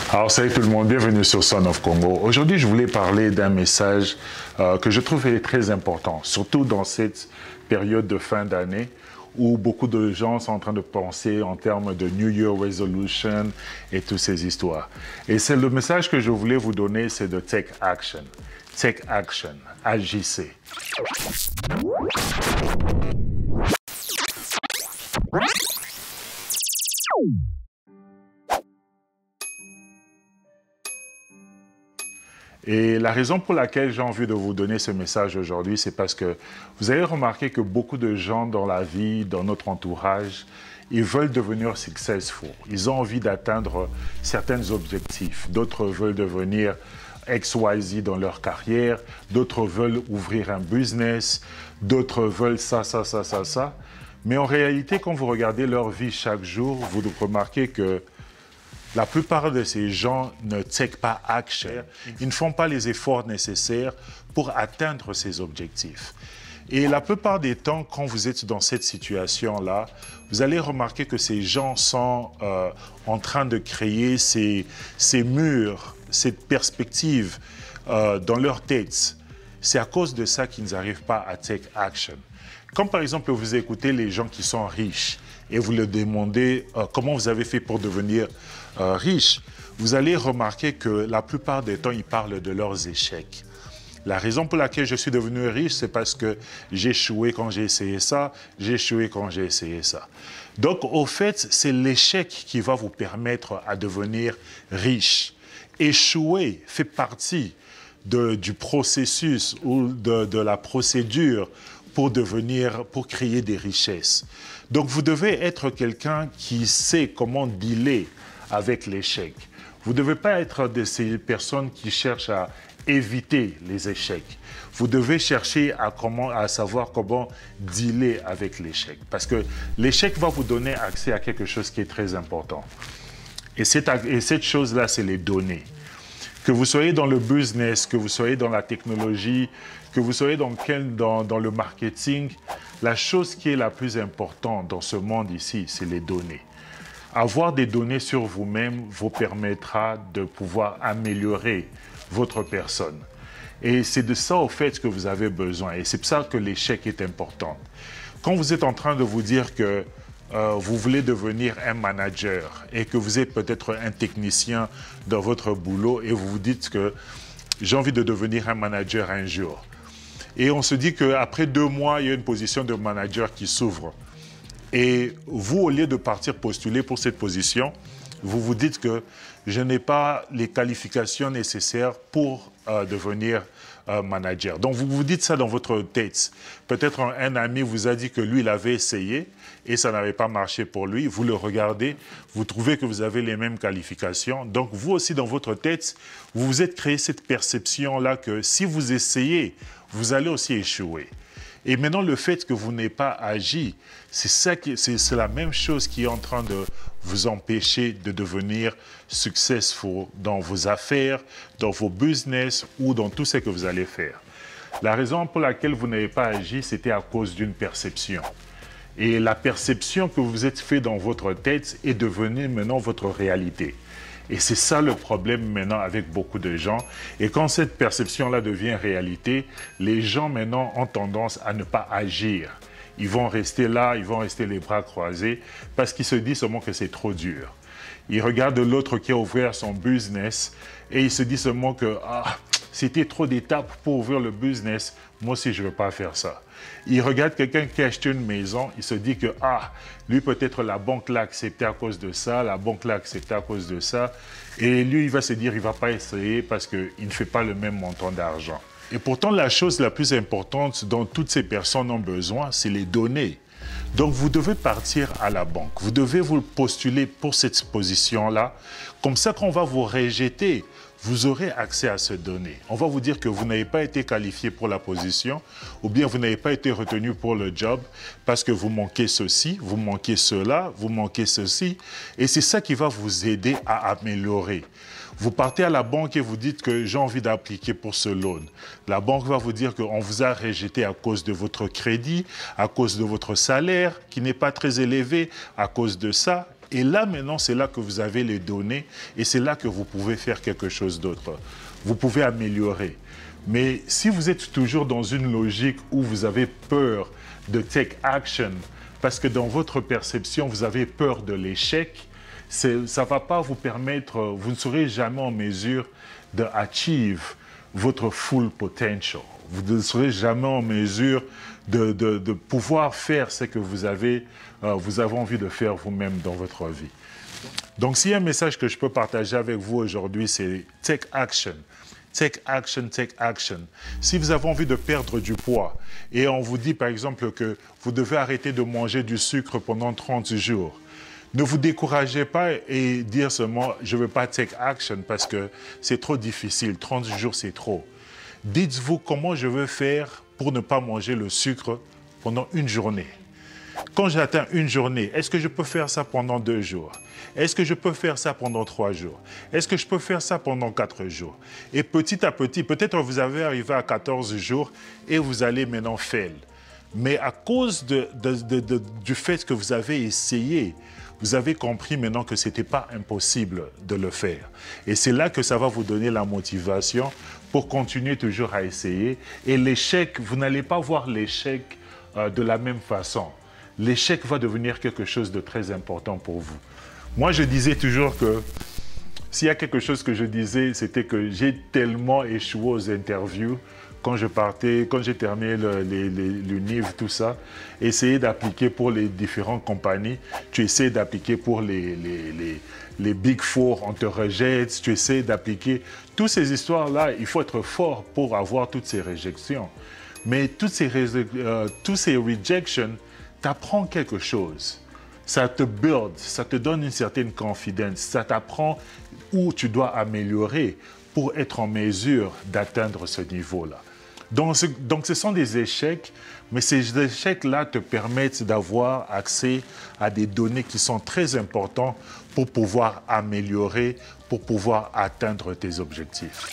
Alors salut tout le monde, bienvenue sur Son of Congo. Aujourd'hui, je voulais parler d'un message que je trouve très important, surtout dans cette période de fin d'année où beaucoup de gens sont en train de penser en termes de New Year Resolution et toutes ces histoires. Et c'est le message que je voulais vous donner, c'est de Take Action. Take Action, agissez. Et la raison pour laquelle j'ai envie de vous donner ce message aujourd'hui, c'est parce que vous avez remarqué que beaucoup de gens dans la vie, dans notre entourage, ils veulent devenir successful. Ils ont envie d'atteindre certains objectifs. D'autres veulent devenir XYZ dans leur carrière. D'autres veulent ouvrir un business. D'autres veulent ça. Mais en réalité, quand vous regardez leur vie chaque jour, vous remarquez que la plupart de ces gens ne take pas action. Ils ne font pas les efforts nécessaires pour atteindre ces objectifs. Et la plupart des temps, quand vous êtes dans cette situation-là, vous allez remarquer que ces gens sont en train de créer ces murs, cette perspective dans leur tête. C'est à cause de ça qu'ils n'arrivent pas à take action. Comme par exemple, vous écoutez les gens qui sont riches et vous leur demandez comment vous avez fait pour devenir riche, vous allez remarquer que la plupart des temps, ils parlent de leurs échecs. La raison pour laquelle je suis devenu riche, c'est parce que j'ai échoué quand j'ai essayé ça, j'ai échoué quand j'ai essayé ça. Donc, au fait, c'est l'échec qui va vous permettre à devenir riche. Échouer fait partie du processus ou de la procédure pour créer des richesses. Donc, vous devez être quelqu'un qui sait comment dealer avec l'échec. Vous ne devez pas être de ces personnes qui cherchent à éviter les échecs. Vous devez chercher à savoir comment dealer avec l'échec. Parce que l'échec va vous donner accès à quelque chose qui est très important. Et cette chose-là, c'est les données. Que vous soyez dans le business, que vous soyez dans la technologie, que vous soyez dans le marketing, la chose qui est la plus importante dans ce monde ici, c'est les données. Avoir des données sur vous-même vous permettra de pouvoir améliorer votre personne. Et c'est de ça, au fait, que vous avez besoin. Et c'est pour ça que l'échec est important. Quand vous êtes en train de vous dire que vous voulez devenir un manager et que vous êtes peut-être un technicien dans votre boulot et vous vous dites que j'ai envie de devenir un manager un jour. Et on se dit qu'après 2 mois, il y a une position de manager qui s'ouvre. Et vous, au lieu de partir postuler pour cette position, vous vous dites que je n'ai pas les qualifications nécessaires pour devenir manager. Donc, vous vous dites ça dans votre tête. Peut-être un ami vous a dit que lui, il avait essayé et ça n'avait pas marché pour lui. Vous le regardez, vous trouvez que vous avez les mêmes qualifications. Donc, vous aussi, dans votre tête, vous vous êtes créé cette perception-là que si vous essayez, vous allez aussi échouer. Et maintenant, le fait que vous n'ayez pas agi, c'est la même chose qui est en train de vous empêcher de devenir successful dans vos affaires, dans vos business ou dans tout ce que vous allez faire. La raison pour laquelle vous n'avez pas agi, c'était à cause d'une perception. Et la perception que vous êtes fait dans votre tête est devenue maintenant votre réalité. Et c'est ça le problème maintenant avec beaucoup de gens. Et quand cette perception-là devient réalité, les gens maintenant ont tendance à ne pas agir. Ils vont rester là, ils vont rester les bras croisés parce qu'ils se disent seulement que c'est trop dur. Ils regardent l'autre qui a ouvert son business et ils se disent seulement que c'était trop d'étapes pour ouvrir le business, moi aussi je ne veux pas faire ça. Il regarde quelqu'un qui a acheté une maison, il se dit que lui peut-être la banque l'a accepté à cause de ça, la banque l'a accepté à cause de ça, et lui il va se dire il ne va pas essayer parce qu'il ne fait pas le même montant d'argent. Et pourtant la chose la plus importante dont toutes ces personnes ont besoin, c'est les données. Donc vous devez partir à la banque, vous devez vous postuler pour cette position-là, comme ça quand on va vous rejeter, vous aurez accès à ces données. On va vous dire que vous n'avez pas été qualifié pour la position ou bien vous n'avez pas été retenu pour le job parce que vous manquez ceci, vous manquez cela, vous manquez ceci. Et c'est ça qui va vous aider à améliorer. Vous partez à la banque et vous dites que j'ai envie d'appliquer pour ce loan. La banque va vous dire qu'on vous a rejeté à cause de votre crédit, à cause de votre salaire qui n'est pas très élevé, à cause de ça. Et là, maintenant, c'est là que vous avez les données et c'est là que vous pouvez faire quelque chose d'autre. Vous pouvez améliorer. Mais si vous êtes toujours dans une logique où vous avez peur de take action, parce que dans votre perception, vous avez peur de l'échec, ça ne va pas vous permettre, vous ne serez jamais en mesure de achieve votre full potential. Vous ne serez jamais en mesure de pouvoir faire ce que vous avez envie de faire vous-même dans votre vie. Donc, s'il y a un message que je peux partager avec vous aujourd'hui, c'est take action. Take action, take action. Si vous avez envie de perdre du poids et on vous dit par exemple que vous devez arrêter de manger du sucre pendant 30 jours, ne vous découragez pas et dire seulement « je ne veux pas take action parce que c'est trop difficile, 30 jours c'est trop ». Dites-vous comment je veux faire pour ne pas manger le sucre pendant une journée. Quand j'atteins une journée, est-ce que je peux faire ça pendant 2 jours? Est-ce que je peux faire ça pendant 3 jours? Est-ce que je peux faire ça pendant 4 jours? Et petit à petit, peut-être vous avez arrivé à 14 jours et vous allez maintenant fail. Mais à cause du fait que vous avez essayé, vous avez compris maintenant que ce n'était pas impossible de le faire. Et c'est là que ça va vous donner la motivation pour continuer toujours à essayer. Et l'échec, vous n'allez pas voir l'échec de la même façon. L'échec va devenir quelque chose de très important pour vous. Moi, je disais toujours que s'il y a quelque chose que je disais, c'était que j'ai tellement échoué aux interviews quand j'ai terminé le livre, tout ça, essayer d'appliquer pour les différentes compagnies, tu essaies d'appliquer pour les Big Four, on te rejette, tu essaies d'appliquer. Toutes ces histoires-là, il faut être fort pour avoir toutes ces réjections. Mais tous ces rejections, t'apprends quelque chose. Ça te build, ça te donne une certaine confidence, ça t'apprend où tu dois améliorer pour être en mesure d'atteindre ce niveau-là. Donc ce sont des échecs, mais ces échecs-là te permettent d'avoir accès à des données qui sont très importantes pour pouvoir améliorer, pour pouvoir atteindre tes objectifs.